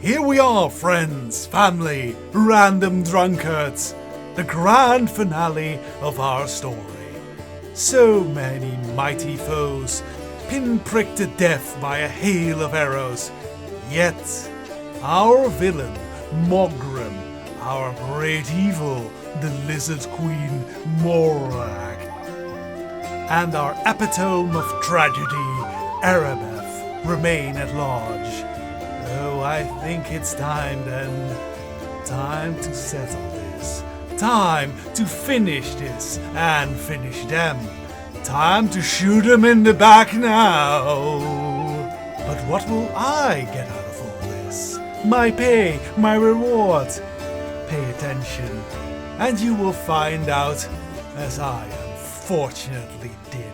Here we are, friends, family, random drunkards. The grand finale of our story. So many mighty foes, pinpricked to death by a hail of arrows. Yet, our villain, Mogrim, our great evil, the Lizard Queen, Morak, and our epitome of tragedy, Erebeth, remain at large. Oh, I think it's time then. Time to settle this. Time to finish this and finish them. Time to shoot them in the back now. But what will I get out of all this? My pay, my reward. Pay attention, and you will find out, as I unfortunately did.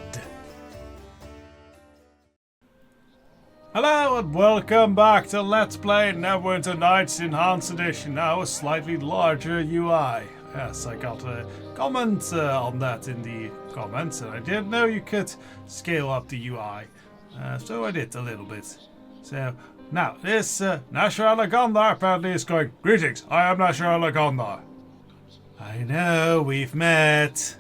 Hello and welcome back to Let's Play Neverwinter Nights Enhanced Edition. Now a slightly larger UI. Yes, I got a comment on that in the comments, and I didn't know you could scale up the UI. So I did a little bit. So now this Nashar Lagondar apparently is going, "Greetings, I am Nashar Lagondar." I know, we've met.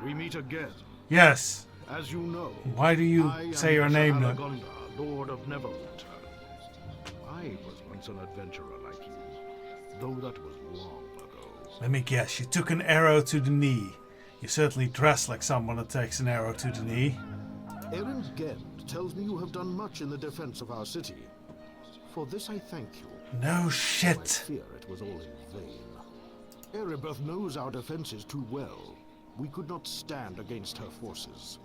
We meet again. Yes. As you know, Why do you say your name now? Lord of Neverwinter. I was once an adventurer like you, though that was long ago. Let me guess, you took an arrow to the knee. You certainly dress like someone that takes an arrow to the knee. Erin Gend tells me you have done much in the defense of our city. For this I thank you. No shit. I fear it was all in vain. Erebeth knows our defenses too well. We could not stand against her forces.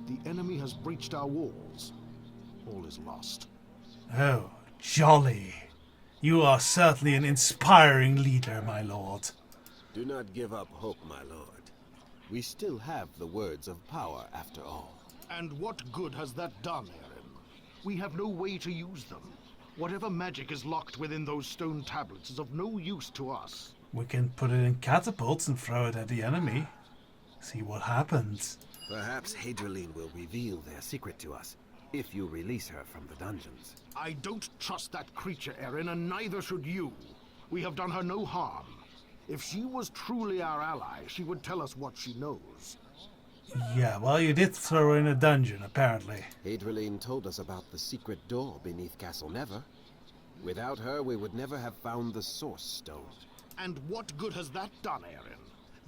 The enemy has breached our walls. All is lost. Oh, jolly. You are certainly an inspiring leader, my lord. Do not give up hope, my lord. We still have the words of power, after all. And what good has that done, Erin? We have no way to use them. Whatever magic is locked within those stone tablets is of no use to us. We can put it in catapults and throw it at the enemy. See what happens. Perhaps Hadrian will reveal their secret to us, if you release her from the dungeons. I don't trust that creature, Erin, and neither should you. We have done her no harm. If she was truly our ally, she would tell us what she knows. Yeah, well, you did throw her in a dungeon, apparently. Hadrian told us about the secret door beneath Castle Never. Without her, we would never have found the Source Stone. And what good has that done, Erin?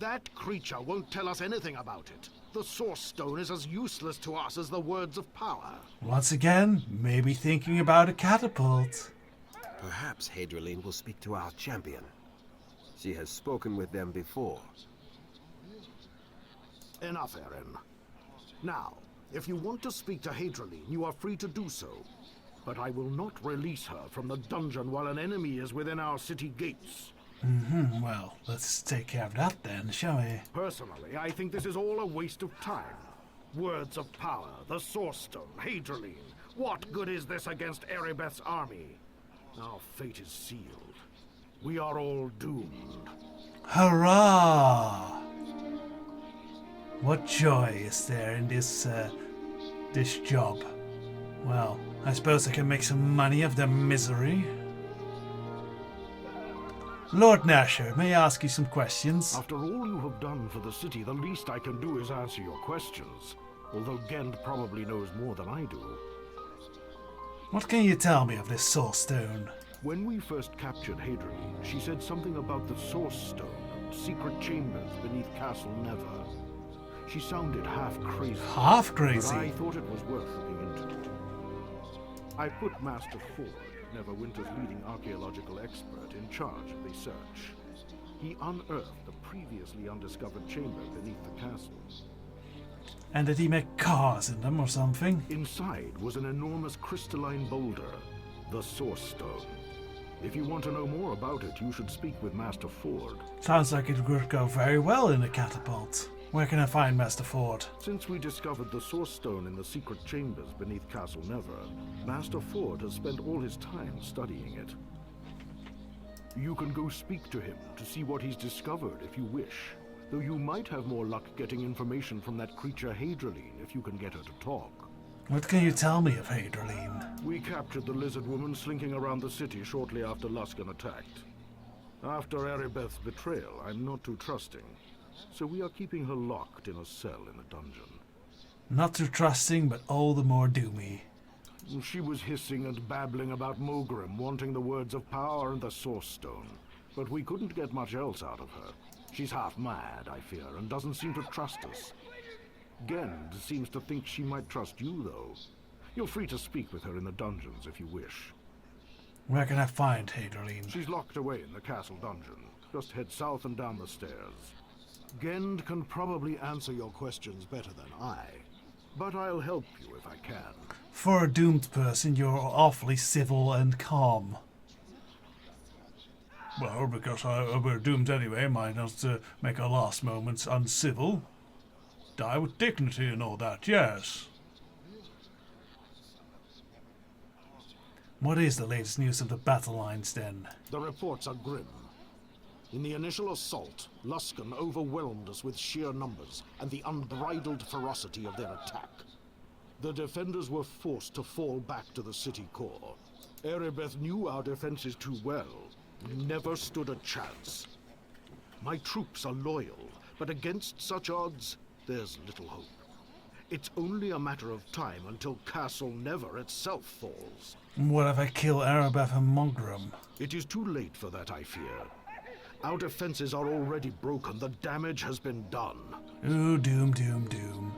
That creature won't tell us anything about it. The Source Stone is as useless to us as the words of power. Once again, maybe thinking about a catapult. Perhaps Hadrian will speak to our champion. She has spoken with them before. Enough, Erin. Now, if you want to speak to Hadrian, you are free to do so. But I will not release her from the dungeon while an enemy is within our city gates. Well, let's take care of that then, shall we? Personally, I think this is all a waste of time. Words of power, the Source Stone, Hadrian. What good is this against Erebeth's army? Our fate is sealed. We are all doomed. Hurrah! What joy is there in this job? Well, I suppose I can make some money of their misery. Lord Nasher, may I ask you some questions? After all you have done for the city, the least I can do is answer your questions. Although Gend probably knows more than I do. What can you tell me of this Source Stone? When we first captured Hadrian, she said something about the Source Stone and secret chambers beneath Castle Never. She sounded half crazy. Half crazy? But I thought it was worth looking into. I put Master Ford, Neverwinter's leading archaeological expert, in charge of the search. He unearthed a previously undiscovered chamber beneath the castle. And did he make cars in them or something? Inside was an enormous crystalline boulder, the Source Stone. If you want to know more about it, you should speak with Master Ford. Sounds like it would go very well in a catapult. Where can I find Master Ford? Since we discovered the Source Stone in the secret chambers beneath Castle Never, Master Ford has spent all his time studying it. You can go speak to him to see what he's discovered if you wish, though you might have more luck getting information from that creature Hadrian if you can get her to talk. What can you tell me of Hadrian? We captured the lizard woman slinking around the city shortly after Luskan attacked. After Erebeth's betrayal, I'm not too trusting. So we are keeping her locked in a cell in a dungeon. Not too trusting, but all the more doomy. She was hissing and babbling about Mogrim, wanting the words of power and the Source Stone. But we couldn't get much else out of her. She's half mad, I fear, and doesn't seem to trust us. Gend seems to think she might trust you, though. You're free to speak with her in the dungeons if you wish. Where can I find Hadrian? She's locked away in the castle dungeon. Just head south and down the stairs. Gend can probably answer your questions better than I, but I'll help you if I can. For a doomed person, you're awfully civil and calm. Well, because we're doomed anyway, might not make our last moments uncivil. Die with dignity and all that, yes. What is the latest news of the battle lines, then? The reports are grim. In the initial assault, Luskan overwhelmed us with sheer numbers and the unbridled ferocity of their attack. The defenders were forced to fall back to the city core. Erebeth knew our defenses too well. We never stood a chance. My troops are loyal, but against such odds, there's little hope. It's only a matter of time until Castle Never itself falls. What if I kill Erebeth and Mogrim? It is too late for that, I fear. Our defenses are already broken. The damage has been done. Ooh, doom, doom, doom.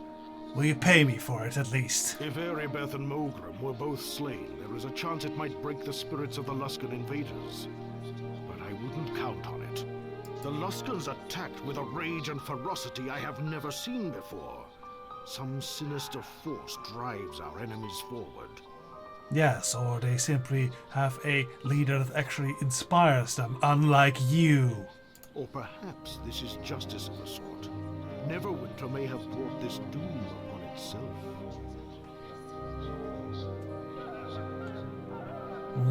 Will you pay me for it, at least? If Erebeth and Mogrim were both slain, there is a chance it might break the spirits of the Luskan invaders. But I wouldn't count on it. The Luskans attacked with a rage and ferocity I have never seen before. Some sinister force drives our enemies forward. Yes, or they simply have a leader that actually inspires them, unlike you. Or perhaps this is justice of a sort. Neverwinter may have brought this doom upon itself.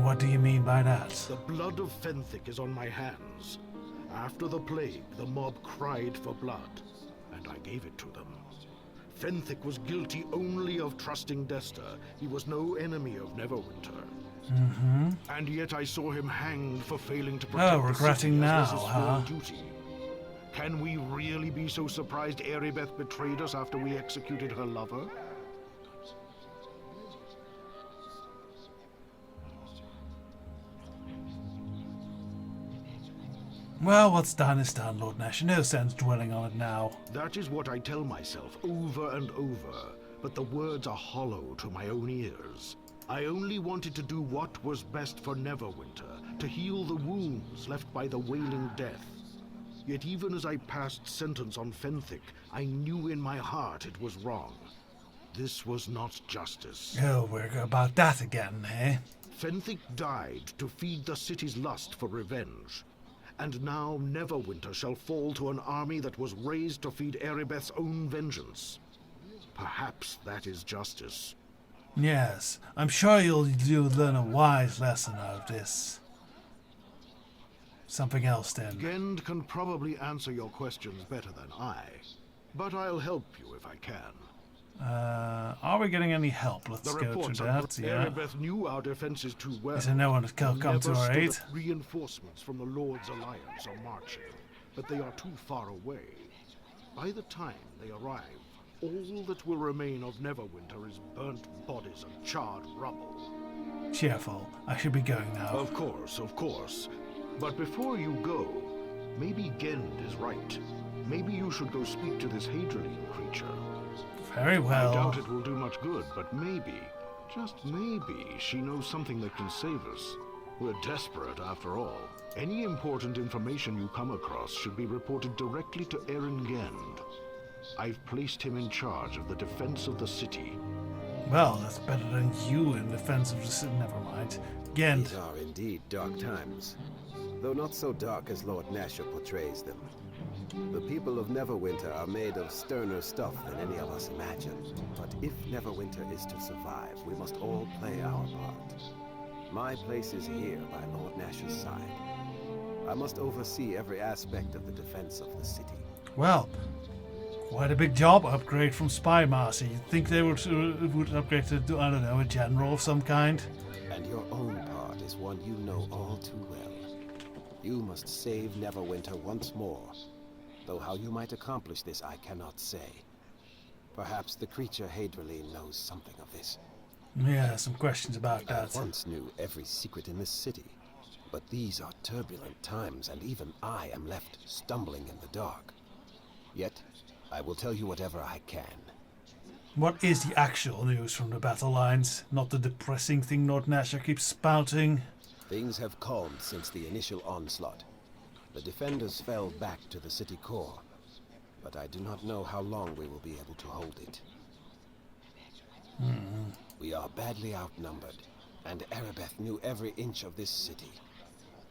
What do you mean by that? The blood of Fenthic is on my hands. After the plague, the mob cried for blood, and I gave it to them. Fenthic was guilty only of trusting Desta. He was no enemy of Neverwinter. And yet I saw him hanged for failing to protect regretting the city now, as was his huh? sworn duty. Can we really be so surprised Erebeth betrayed us after we executed her lover? Well, what's done is done, Lord Nash. No sense dwelling on it now. That is what I tell myself over and over, but the words are hollow to my own ears. I only wanted to do what was best for Neverwinter, to heal the wounds left by the wailing death. Yet even as I passed sentence on Fenthic, I knew in my heart it was wrong. This was not justice. Oh, we're about that again, eh? Fenthic died to feed the city's lust for revenge. And now Neverwinter shall fall to an army that was raised to feed Erebeth's own vengeance. Perhaps that is justice. Yes, I'm sure you'll learn a wise lesson out of this. Something else, then. Gend can probably answer your questions better than I, but I'll help you if I can. Are we getting any help? Let's The go reports to are that, yeah. Erebeth knew our defenses too well. Is there no one to come Never to our stood aid? up. Reinforcements from the Lord's Alliance are marching, but they are too far away. By the time they arrive, all that will remain of Neverwinter is burnt bodies and charred rubble. Cheerful. I should be going now. Of course, of course. But before you go, maybe Gend is right. Maybe you should go speak to this Hadrian creature. Very well. I doubt it will do much good, but maybe, just maybe, she knows something that can save us. We're desperate, after all. Any important information you come across should be reported directly to Eren Gend. I've placed him in charge of the defense of the city. Well, that's better than you in defense of the city. Never mind. Gend. These are indeed dark times, though not so dark as Lord Nasher portrays them. The people of Neverwinter are made of sterner stuff than any of us imagine. But if Neverwinter is to survive, we must all play our part. My place is here by Lord Nasher's side. I must oversee every aspect of the defense of the city. Well, Quite a big job upgrade from Spy Master. You'd think they would upgrade to, I don't know, a general of some kind. And your own part is one you know all too well. You must save Neverwinter once more. Though how you might accomplish this, I cannot say. Perhaps the creature Hadrian knows something of this. Yeah, some questions about that. I once knew every secret in this city. But these are turbulent times, and even I am left stumbling in the dark. Yet, I will tell you whatever I can. What is the actual news from the battle lines? Not the depressing thing Lord Nasher keeps spouting. Things have calmed since the initial onslaught. The defenders fell back to the city core, but I do not know how long we will be able to hold it. We are badly outnumbered, and Erebeth knew every inch of this city.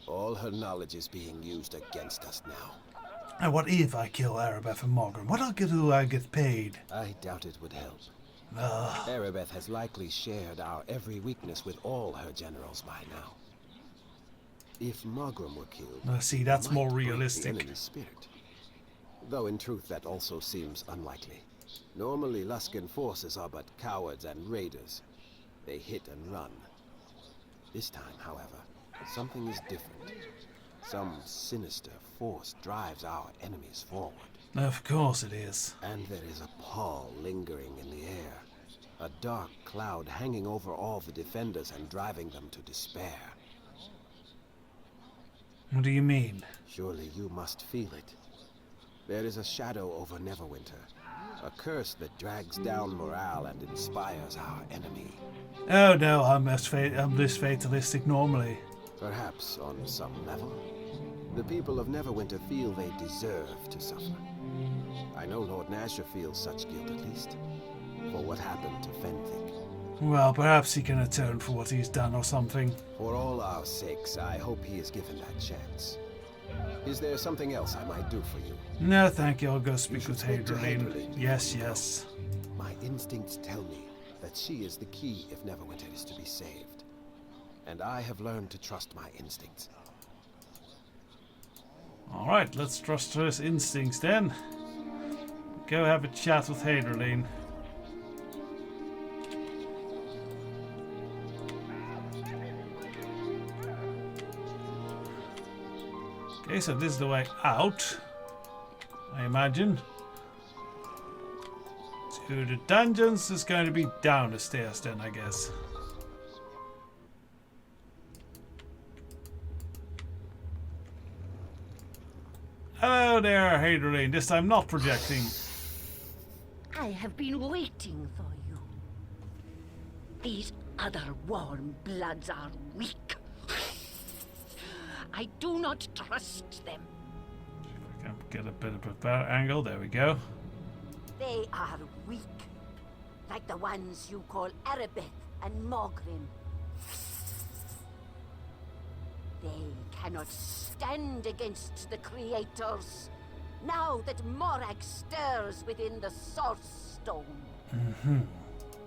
All her knowledge is being used against us now. And what if I kill Erebeth and Morgan? What do I get paid? I doubt it would help. Erebeth has likely shared our every weakness with all her generals by now. If Mogram were killed, See, that's more might break realistic. the enemy's spirit. Though in truth that also seems unlikely. Normally Luskan forces are but cowards and raiders. They hit and run. This time, however, something is different. Some sinister force drives our enemies forward. Of course it is. And there is a pall lingering in the air. A dark cloud hanging over all the defenders and driving them to despair. What do you mean? Surely you must feel it. There is a shadow over Neverwinter. A curse that drags down morale and inspires our enemy. Oh no, I'm this fatalistic normally. Perhaps on some level, the people of Neverwinter feel they deserve to suffer. I know Lord Nasher feels such guilt at least, for what happened to Fenthik. Well, perhaps he can atone for what he's done or something. For all our sakes, I hope he is given that chance. Is there something else I might do for you? No, thank you. I'll go speak should with speak to Hadrian. Hadrian. Yes, yes. My instincts tell me that she is the key if Neverwinter is to be saved. And I have learned to trust my instincts. Alright, let's trust his instincts then. Go have a chat with Hadrian. Okay, so this is the way out, I imagine. To the dungeons is going to be down the stairs then, I guess. Hello there, Hadrian. This time not projecting. I have been waiting for you. These other warm bloods are weak. I do not trust them. If I can get a bit of a better angle, there we go. They are weak, like the ones you call Erebeth and Mogrim. They cannot stand against the creators, now that Morag stirs within the Source Stone.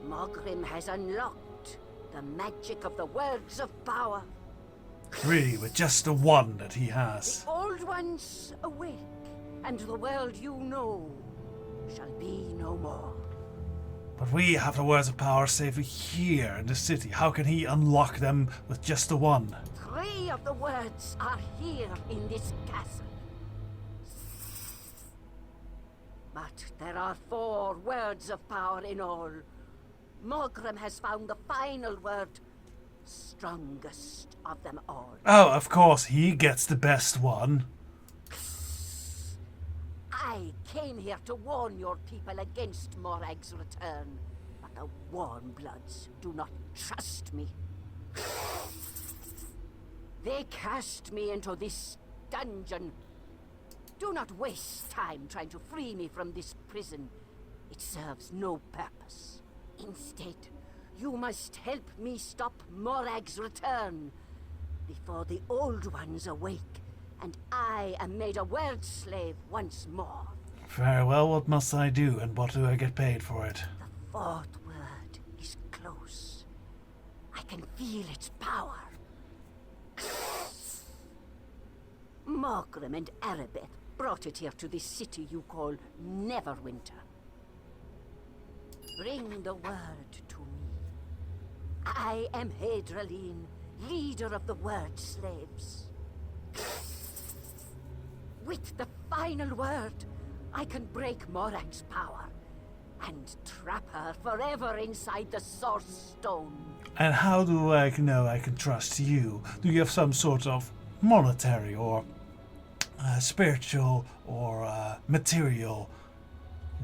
Mogrim has unlocked the magic of the words of power. Really, with just the one that he has. The old ones awake, and the world you know shall be no more. But we have the words of power safely here in the city. How can he unlock them with just the one? 3 of the words are here in this castle. But there are 4 words of power in all. Mogrim has found the final word, strongest of them all. Oh, of course, he gets the best one. I came here to warn your people against Morag's return, but the Warmbloods do not trust me. They cast me into this dungeon. Do not waste time trying to free me from this prison. It serves no purpose. Instead, you must help me stop Morag's return before the old ones awake and I am made a word slave once more. Very well, what must I do and what do I get paid for it? The 4th word is close. I can feel its power. Mogrim and Erebeth brought it here to this city you call Neverwinter. Bring the word to me. I am Hydraline, leader of the Word Slaves. With the final word, I can break Morak's power and trap her forever inside the Source Stone. And how do I know I can trust you? Do you have some sort of monetary or spiritual or material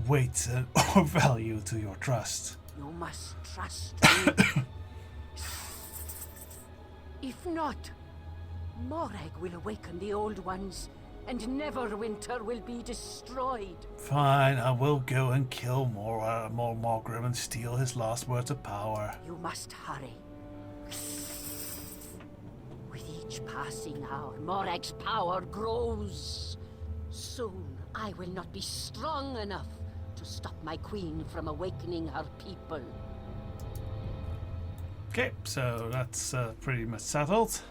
weight or value to your trust? You must trust me. If not, Morag will awaken the old ones, and Neverwinter will be destroyed. Fine, I will go and kill Morgrim and steal his last words of power. You must hurry. With each passing hour, Morag's power grows. Soon, I will not be strong enough to stop my queen from awakening her people. Okay, so that's pretty much settled.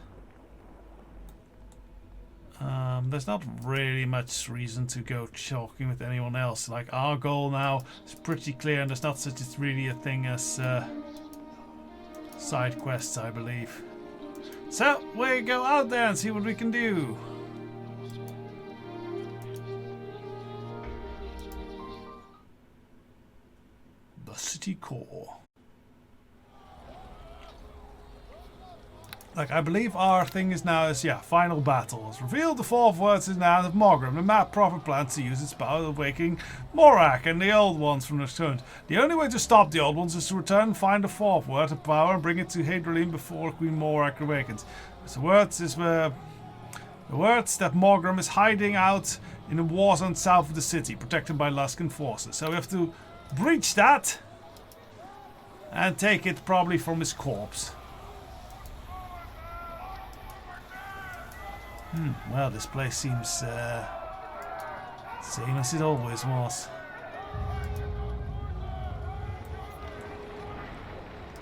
There's not really much reason to go talking with anyone else. Like, our goal now is pretty clear, and there's not such really a thing as side quests, I believe. So we go out there and see what we can do. The city core. Like, I believe our thing is now final battle. It's revealed the fourth words is now of Morgrim. The map prophet plans to use its power of waking Morak and the old ones from their stones. The only way to stop the old ones is to return and find the fourth word of power and bring it to Hydraline before Queen Morak awakens. The words that Morgrim is hiding out in a war zone south of the city, protected by Luskan forces. So we have to breach that and take it probably from his corpse. Well, this place seems same as it always was.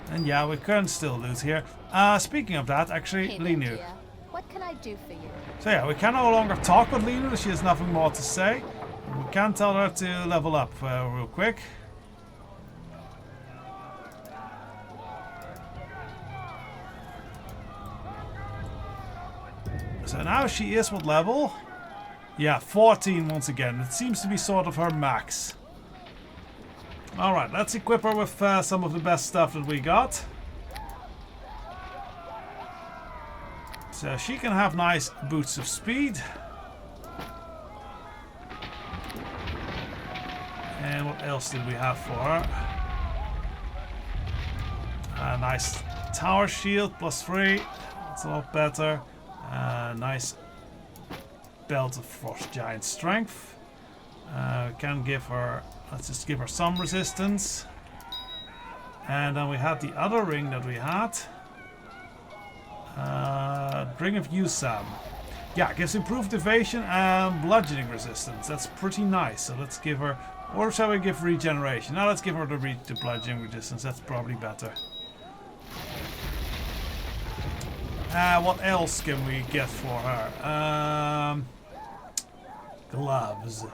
And yeah, we can still loot here. Speaking of that, actually, Hey, Linu. dear. What can I do for you? So yeah, we can no longer talk with Linu. She has nothing more to say. We can tell her to level up real quick. So now she is what level? Yeah, 14 once again. It seems to be sort of her max. Alright, let's equip her with some of the best stuff that we got. So she can have nice boots of speed. And what else did we have for her? A nice tower shield, +3. That's a lot better. Nice belt of frost giant strength. Can give her, let's just give her some resistance. And then we had the other ring that we had. Ring of Usam. Yeah, gives improved evasion and bludgeoning resistance. That's pretty nice. So let's give her, or shall we give regeneration? Now let's give her the bludgeoning resistance. That's probably better. What else can we get for her? Gloves.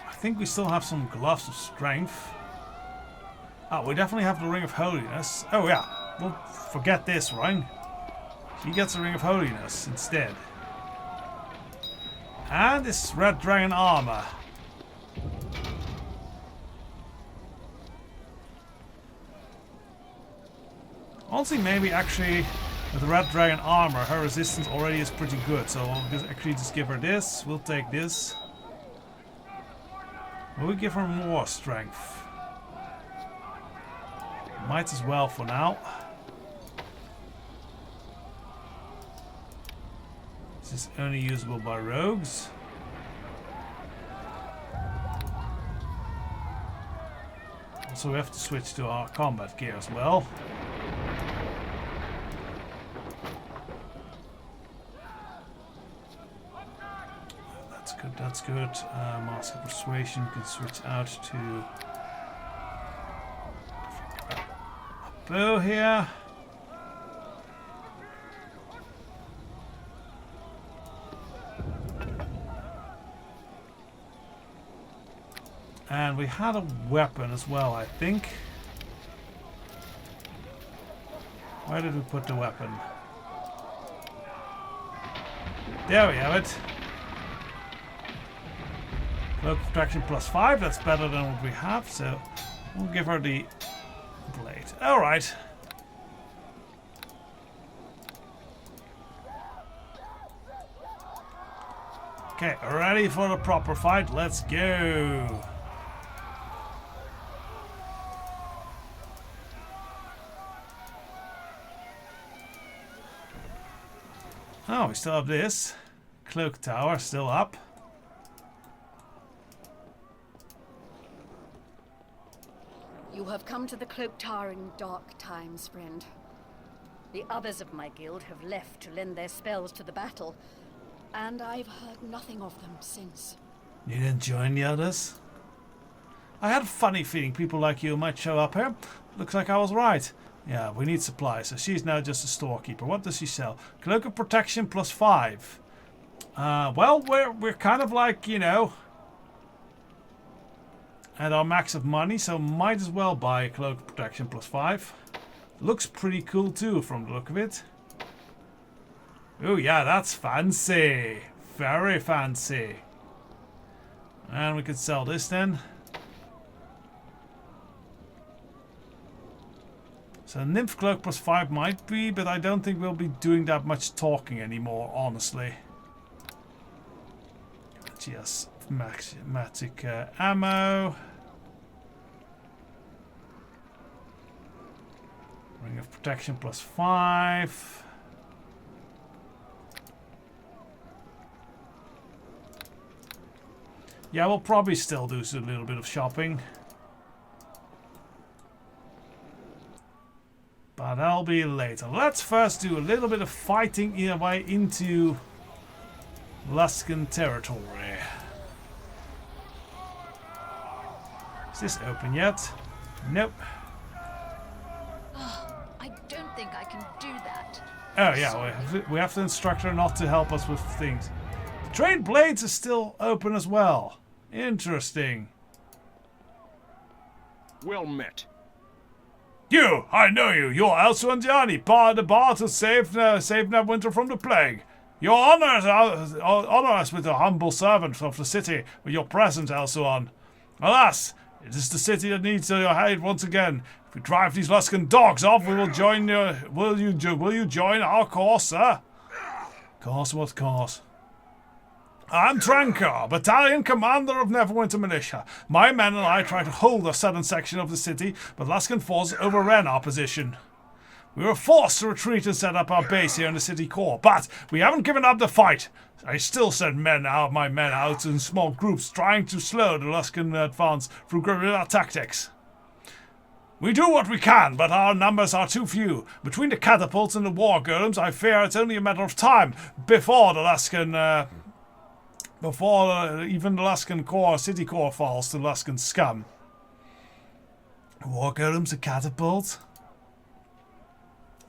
I think we still have some gloves of strength. Oh, we definitely have the Ring of Holiness. Oh yeah, we'll forget this ring. She gets a Ring of Holiness instead. And this Red Dragon armor. Honestly, maybe actually with the Red Dragon armor, her resistance already is pretty good. So we'll actually just give her this. We'll take this. Will we give her more strength? Might as well for now. This is only usable by rogues. Also, we have to switch to our combat gear as well. That's good. Mask of Persuasion can switch out to a bow here. And we had a weapon as well, I think. Where did we put the weapon? There we have it. Cloak protection +5, that's better than what we have, so we'll give her the blade. Alright. Okay, ready for the proper fight, let's go! Oh, we still have this. Cloak tower still up. You have come to the Cloak Tower in dark times, friend. The others of my guild have left to lend their spells to the battle, and I've heard nothing of them since. You didn't join the others? I had a funny feeling people like you might show up here. Looks like I was right. Yeah, we need supplies, so she's now just a storekeeper. What does she sell? Cloak of protection +5. Well, we're kind of like, you know, at our max of money, so might as well buy a cloak of protection +5. Looks pretty cool too, from the look of it. Oh yeah, that's fancy. Very fancy. And we could sell this then. So Nymph Cloak +5 might be, but I don't think we'll be doing that much talking anymore, honestly. Just magic ammo. Ring of Protection +5. Yeah, we'll probably still do a little bit of shopping. But that'll be later. Let's first do a little bit of fighting our way into Luskan territory. Is this open yet? Nope. I don't think I can do that. Oh yeah, we have to instruct her not to help us with things. The Trained Blades is still open as well. Interesting. Well met. You! I know you! You're Elsuan part of the bar to save Neverwinter from the plague. You honor us with a humble servant of the city with your presence, Elsuan. Alas, it is the city that needs your aid once again. If we drive these Luskan dogs off, we will join your... Will you join our cause, sir? Cause what cause? I'm Trankar, battalion commander of Neverwinter Militia. My men and I tried to hold the southern section of the city, but Luskan forces overran our position. We were forced to retreat and set up our base here in the city core, but we haven't given up the fight. I still send my men out in small groups, trying to slow the Luskan advance through guerrilla tactics. We do what we can, but our numbers are too few. Between the catapults and the war golems, I fear it's only a matter of time before the Luskan... even the Luskan core, city core falls to Luskan scum. War golems and catapults?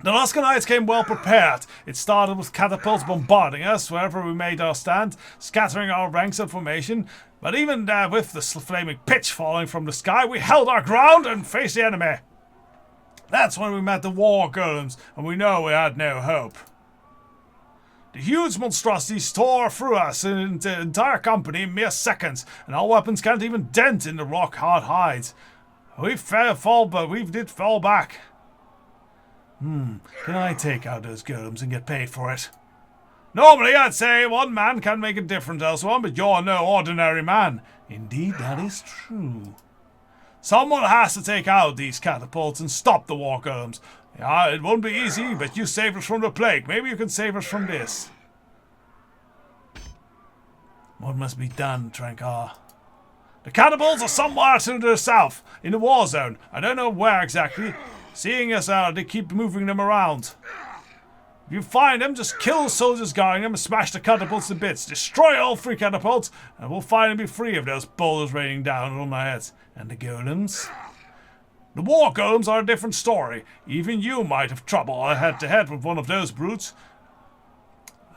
The Luskanites came well prepared. It started with catapults bombarding us wherever we made our stand, scattering our ranks of formation. But even there, with the flaming pitch falling from the sky, we held our ground and faced the enemy. That's when we met the war golems, and we know we had no hope. The huge monstrosities tore through us in the entire company in mere seconds, and our weapons can't even dent in the rock-hard hides. We did fall back. Can I take out those golems and get paid for it? Normally I'd say one man can make a difference, Elsuan, but you're no ordinary man. Indeed, that is true. Someone has to take out these catapults and stop the war golems. Yeah, it won't be easy, but you saved us from the plague. Maybe you can save us from this. What must be done, Trankar? The catapults are somewhere to the south, in the war zone. I don't know where exactly. Seeing as they keep moving them around. If you find them, just kill the soldiers guarding them and smash the catapults to bits. Destroy all 3 catapults, and we'll finally be free of those boulders raining down on our heads. And the golems? The war golems are a different story. Even you might have trouble head-to-head with one of those brutes.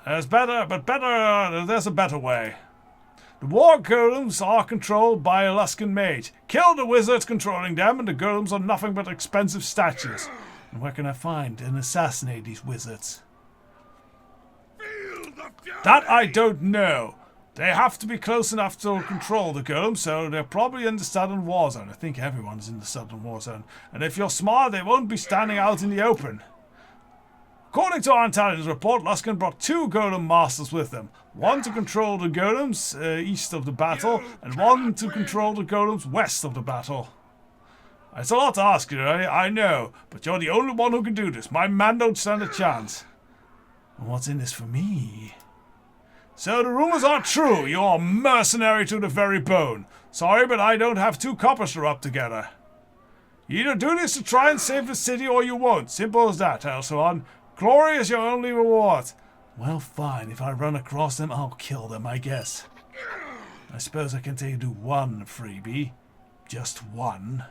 There's a better way. The war golems are controlled by a Luskan mage. Kill the wizards controlling them, and the golems are nothing but expensive statues. And where can I find and assassinate these wizards? That I don't know. They have to be close enough to control the golems, so they're probably in the southern war zone. I think everyone's in the southern war zone. And if you're smart, they won't be standing out in the open. According to our intelligence report, Luskan brought 2 golem masters with them. One to control the golems east of the battle, and one to control the golems west of the battle. It's a lot to ask you, I know, but you're the only one who can do this. My man don't stand a chance. And what's in this for me? So the rumors are true. You're mercenary to the very bone. Sorry, but I don't have 2 coppers to rub together. You either do this to try and save the city or you won't. Simple as that, Elsuan. Glory is your only reward. Well, fine. If I run across them, I'll kill them, I guess. I suppose I can take you to one freebie. Just one.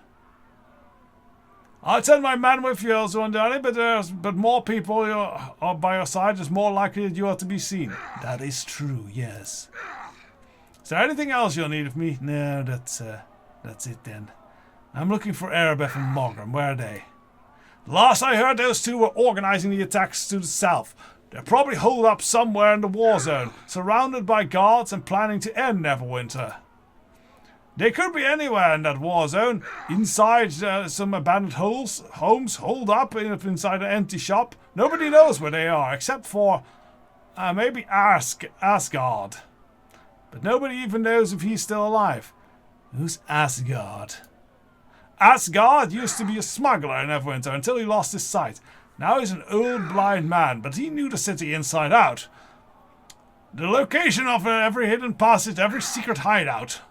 I'll send my man with you, Elsuan, but more people are by your side. It's more likely that you are to be seen. That is true, yes. Is there anything else you'll need of me? No, that's it then. I'm looking for Erebeth and Mogram. Where are they? Last I heard, those 2 were organizing the attacks to the south. They're probably holed up somewhere in the war zone, surrounded by guards and planning to end Neverwinter. They could be anywhere in that war zone. Inside some abandoned homes, holed up inside an empty shop. Nobody knows where they are, except for maybe Asgard. But nobody even knows if he's still alive. Who's Asgard? Asgard used to be a smuggler in Neverwinter until he lost his sight. Now he's an old blind man, but he knew the city inside out. The location of every hidden passage, every secret hideout.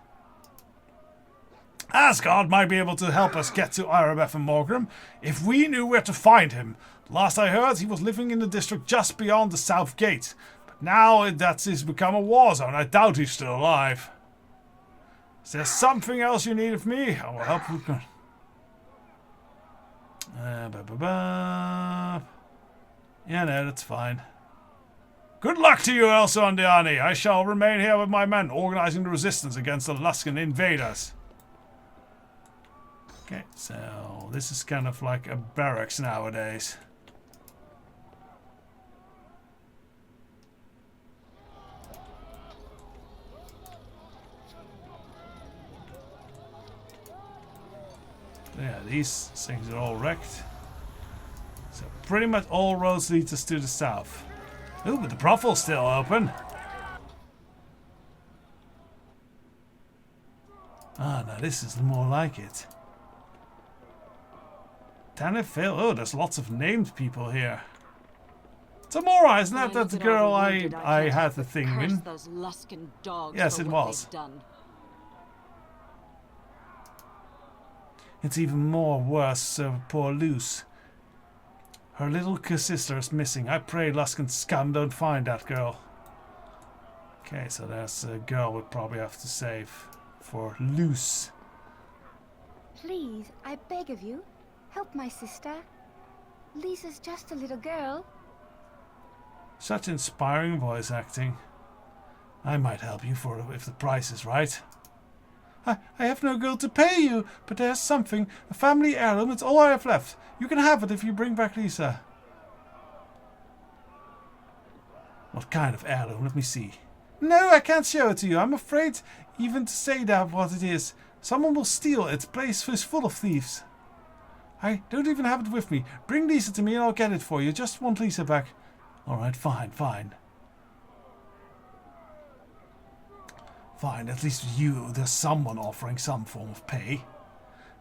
Asgard might be able to help us get to Erebeth and Mogram if we knew where to find him. Last I heard, he was living in the district just beyond the south gate. But now he's become a war zone. I doubt he's still alive. Is there something else you need of me? I will help you. Yeah, no, that's fine. Good luck to you, Elsuan. I shall remain here with my men, organizing the resistance against the Luskan invaders. Okay, so this is kind of like a barracks nowadays. Yeah, these things are all wrecked. So pretty much all roads lead us to the south. Ooh, but the brothel's still open. Ah, now this is more like it. Tanifil. Oh, there's lots of named people here. Tamora, isn't that the girl I had the thing with? Those Luskan dogs. Yes, it was. It's even more worse for poor Luce. Her little sister is missing. I pray Luskan scum don't find that girl. Okay, so there's a girl we'll probably have to save for Luce. Please, I beg of you, help my sister. Lisa's just a little girl. Such inspiring voice acting. I might help you if the price is right. I have no gold to pay you, but there's something. A family heirloom, it's all I have left. You can have it if you bring back Lisa. What kind of heirloom? Let me see. No, I can't show it to you. I'm afraid even to say that what it is. Someone will steal it. The place is full of thieves. I don't even have it with me. Bring Lisa to me and I'll get it for you. Just want Lisa back. Alright, fine. Fine, at least there's someone offering some form of pay.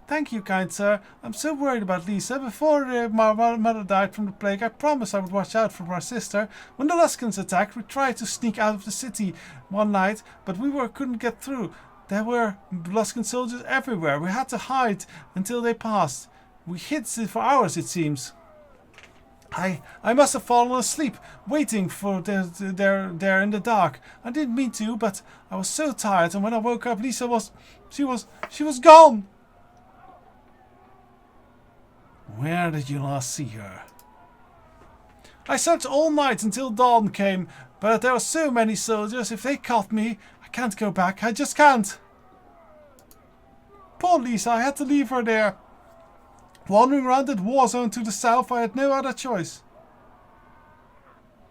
Thank you, kind sir. I'm so worried about Lisa. Before my mother died from the plague, I promised I would watch out for my sister. When the Luskans attacked, we tried to sneak out of the city one night, but couldn't get through. There were Luskan soldiers everywhere. We had to hide until they passed. We hid for hours, it seems. I must have fallen asleep, waiting for there in the dark. I didn't mean to, but I was so tired, and when I woke up, Lisa was gone. Where did you last see her? I searched all night until dawn came, but there were so many soldiers. If they caught me, I can't go back. I just can't. Poor Lisa, I had to leave her there. Wandering around that war zone to the south, I had no other choice.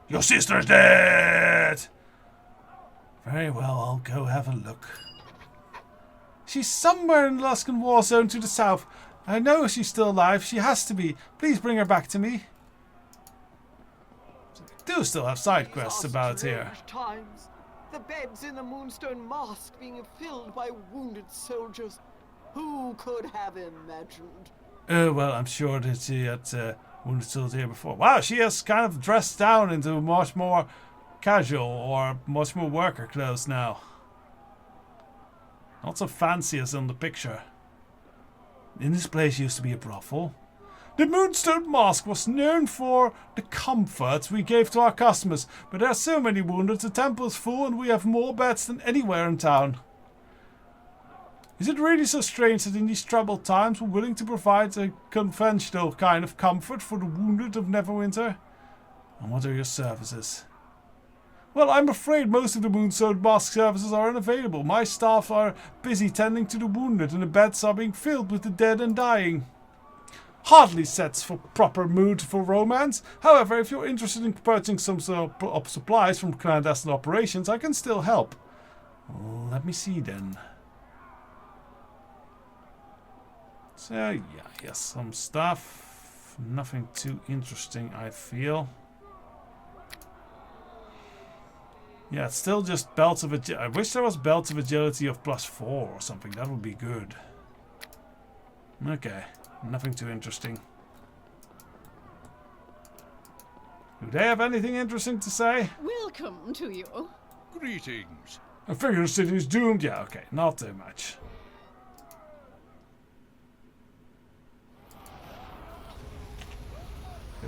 Your sister's dead! Very well, I'll go have a look. She's somewhere in the Luskan war zone to the south. I know she's still alive. She has to be. Please bring her back to me. We do still have side quests about here. Times. The beds in the Moonstone Mosque being filled by wounded soldiers. Who could have imagined? Oh, well, I'm sure that she had wounded soldiers here before. Wow, she has kind of dressed down into much more casual or much more worker clothes now. Not so fancy as on the picture. In this place used to be a brothel. The Moonstone Mosque was known for the comforts we gave to our customers, but there are so many wounded, the temple is full and we have more beds than anywhere in town. Is it really so strange that in these troubled times we're willing to provide a conventional kind of comfort for the wounded of Neverwinter? And what are your services? Well, I'm afraid most of the Moonstone Mosque services are unavailable. My staff are busy tending to the wounded and the beds are being filled with the dead and dying. Hardly sets for proper mood for romance. However, if you're interested in purchasing some sort of supplies from clandestine operations, I can still help. Let me see then. So, yeah, yes, some stuff. Nothing too interesting, I feel. Yeah, it's still just belts of agility. I wish there was belts of agility of +4 or something. That would be good. Okay, nothing too interesting. Do they have anything interesting to say? Welcome to you. Greetings. I figure the city is doomed. Yeah, okay, not too much.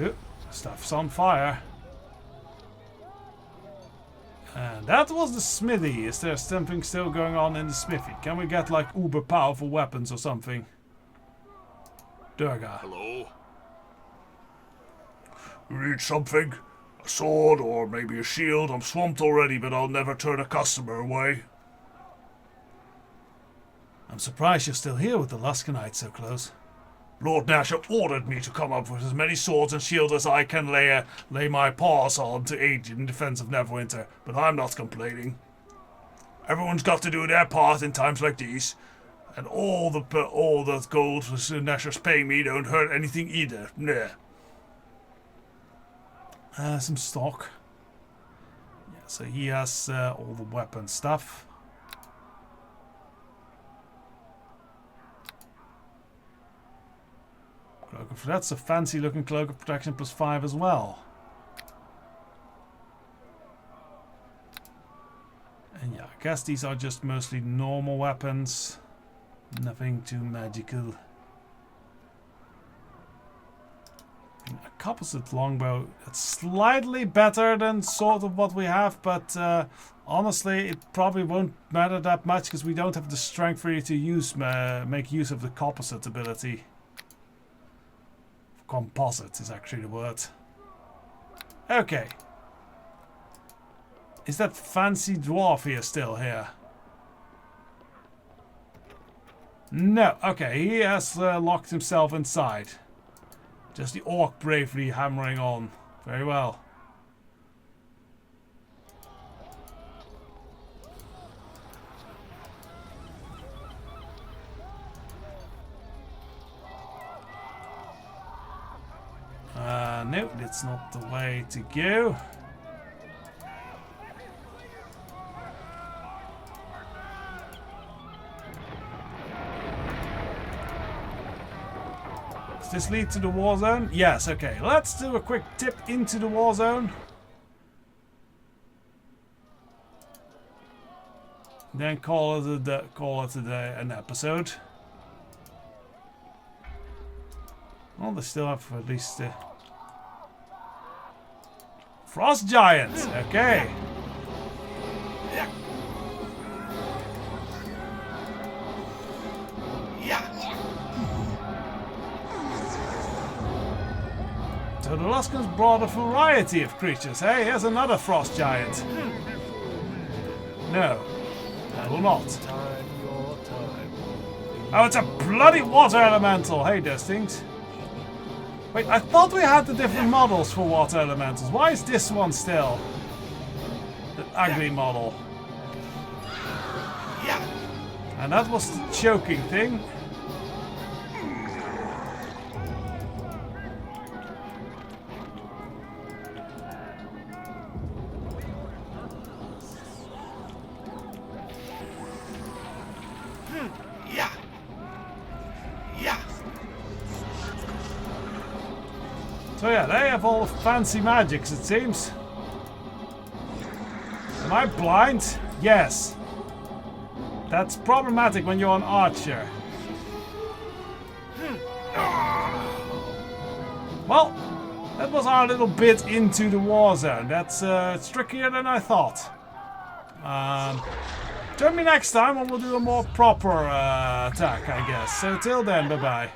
Ooh, stuff's on fire. And that was the smithy. Is there something still going on in the smithy? Can we get like uber powerful weapons or something? Durga. Hello? You need something? A sword or maybe a shield? I'm swamped already, but I'll never turn a customer away. I'm surprised you're still here with the Luskanites so close. Lord Nasher ordered me to come up with as many swords and shields as I can lay my paws on to aid in defense of Neverwinter, but I'm not complaining. Everyone's got to do their part in times like these, and all the gold Nasher's paying me don't hurt anything either. Nah. Some stock. Yeah, so he has all the weapon stuff. That's a fancy looking cloak of protection +5 as well. And yeah, I guess these are just mostly normal weapons. Nothing too magical. And a composite longbow. It's slightly better than sort of what we have, but honestly it probably won't matter that much because we don't have the strength really to use make use of the composite ability. Composite is actually the word. Okay. Is that fancy dwarf here still here? No. Okay, he has locked himself inside. Just the orc bravely hammering on. Very well. No, that's not the way to go. Does this lead to the war zone? Yes, okay. Let's do a quick tip into the war zone. Then call it an episode. Well, they still have at least Frost Giants, okay. So the Luskans brought a variety of creatures. Hey, here's another Frost Giant. No. I will not. Oh, it's a bloody water elemental! Hey, those things. Wait, I thought we had the different models for water elementals. Why is this one still the ugly model? And that was the choking thing. So yeah, they have all the fancy magics, it seems. Am I blind? Yes. That's problematic when you're an archer. Well, that was our little bit into the war zone. That's it's trickier than I thought. Join me next time and we'll do a more proper attack, I guess. So till then, bye-bye.